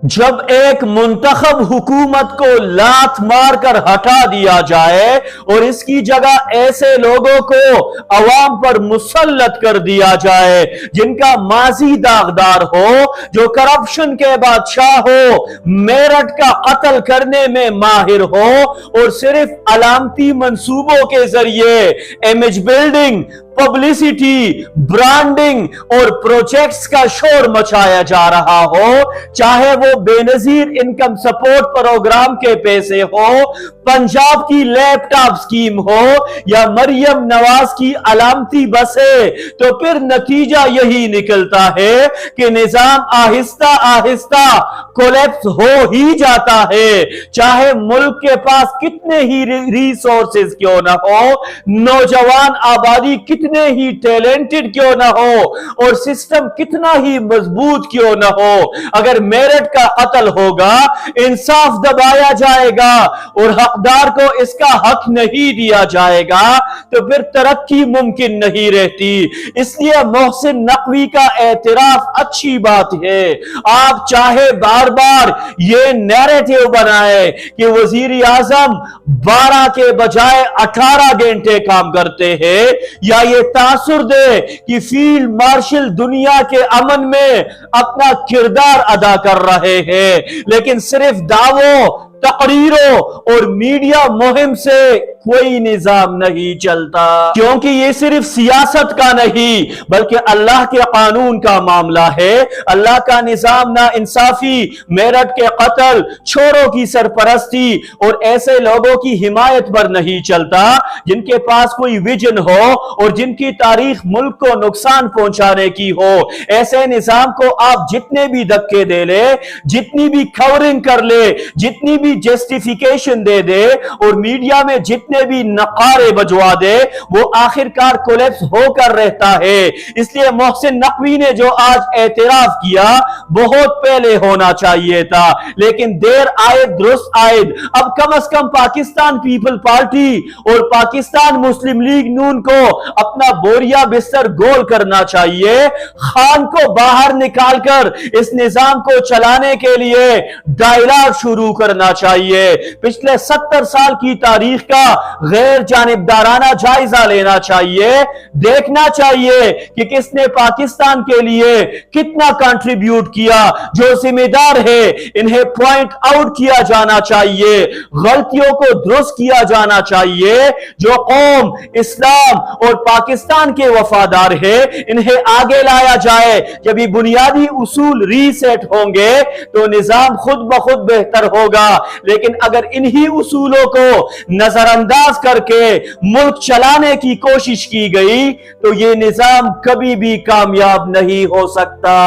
جب ایک منتخب حکومت کو لات مار کر ہٹا دیا جائے اور اس کی جگہ ایسے لوگوں کو عوام پر مسلط کر دیا جائے جن کا ماضی داغدار ہو، جو کرپشن کے بادشاہ ہو، میرٹ کا قتل کرنے میں ماہر ہو اور صرف علامتی منصوبوں کے ذریعے امیج بلڈنگ، پبلسٹی، برانڈنگ اور پروجیکٹس کا شور مچایا جا رہا ہو، چاہے وہ بے نظیر انکم سپورٹ پروگرام کے پیسے ہو، پنجاب کی لیپ ٹاپ سکیم ہو یا مریم نواز کی علامتی بسیں، تو پھر نتیجہ یہی نکلتا ہے کہ نظام آہستہ آہستہ کولیپس ہو ہی جاتا ہے، چاہے ملک کے پاس کتنے ہی ریسورسز کیوں نہ ہو، نوجوان آبادی کتنے ہی ٹیلنٹڈ کیوں نہ ہو اور سسٹم کتنا ہی مضبوط کیوں نہ ہو، اگر میرٹ کا قتل ہوگا، انصاف دبایا جائے گا اور حقدار کو اس کا حق نہیں دیا جائے گا، تو پھر ترقی ممکن نہیں رہتی۔ اس لیے محسن نقوی کا اعتراف اچھی بات ہے۔ آپ چاہے بار بار یہ نیریٹو بنائے کہ وزیر اعظم 12 کے بجائے 18 گھنٹے کام کرتے ہیں، یا یہ تاثر دے کہ فیلڈ مارشل دنیا کے امن میں اپنا کردار ادا کر رہے ہیں، لیکن صرف دعووں، تقریروں اور میڈیا مہم سے کوئی نظام نہیں چلتا، کیونکہ یہ صرف سیاست کا نہیں بلکہ اللہ کے قانون کا معاملہ ہے۔ اللہ کا نظام نا انصافی، میرٹ کے قتل، چوروں کی سرپرستی اور ایسے لوگوں کی حمایت پر نہیں چلتا جن کے پاس کوئی ویژن ہو اور جن کی تاریخ ملک کو نقصان پہنچانے کی ہو۔ ایسے نظام کو آپ جتنے بھی دھکے دے لے، جتنی بھی کورنگ کر لے، جتنی بھی جسٹیفیکیشن دے دے اور میڈیا میں جتنے بھی نقارے بجوا دے، وہ آخرکار کولیپس ہو کر رہتا ہے۔ اس لیے محسن نقوی نے جو آج اعتراف کیا بہت پہلے ہونا چاہیے تھا، لیکن دیر آئے درست آئے۔ اب کم از کم پاکستان پیپل پارٹی اور پاکستان مسلم لیگ نون کو اپنا بوریا بستر گول کرنا چاہیے، خان کو باہر نکال کر اس نظام کو چلانے کے لیے ڈائلاگ شروع کرنا چاہیے، پچھلے 70 سال کی تاریخ کا غیر جانبدارانہ جائزہ لینا چاہیے، دیکھنا چاہیے کہ کس نے پاکستان کے لیے کتنا کنٹریبیوٹ کیا، جو ذمہ دار ہے انہیں پوائنٹ آؤٹ کیا جانا چاہیے، غلطیوں کو درست کیا جانا چاہیے، جو قوم، اسلام اور پاکستان کے وفادار ہے انہیں آگے لایا جائے۔ جب یہ بنیادی اصول ری سیٹ ہوں گے تو نظام خود بخود بہتر ہوگا، لیکن اگر انہی اصولوں کو نظر انداز کر کے ملک چلانے کی کوشش کی گئی تو یہ نظام کبھی بھی کامیاب نہیں ہو سکتا۔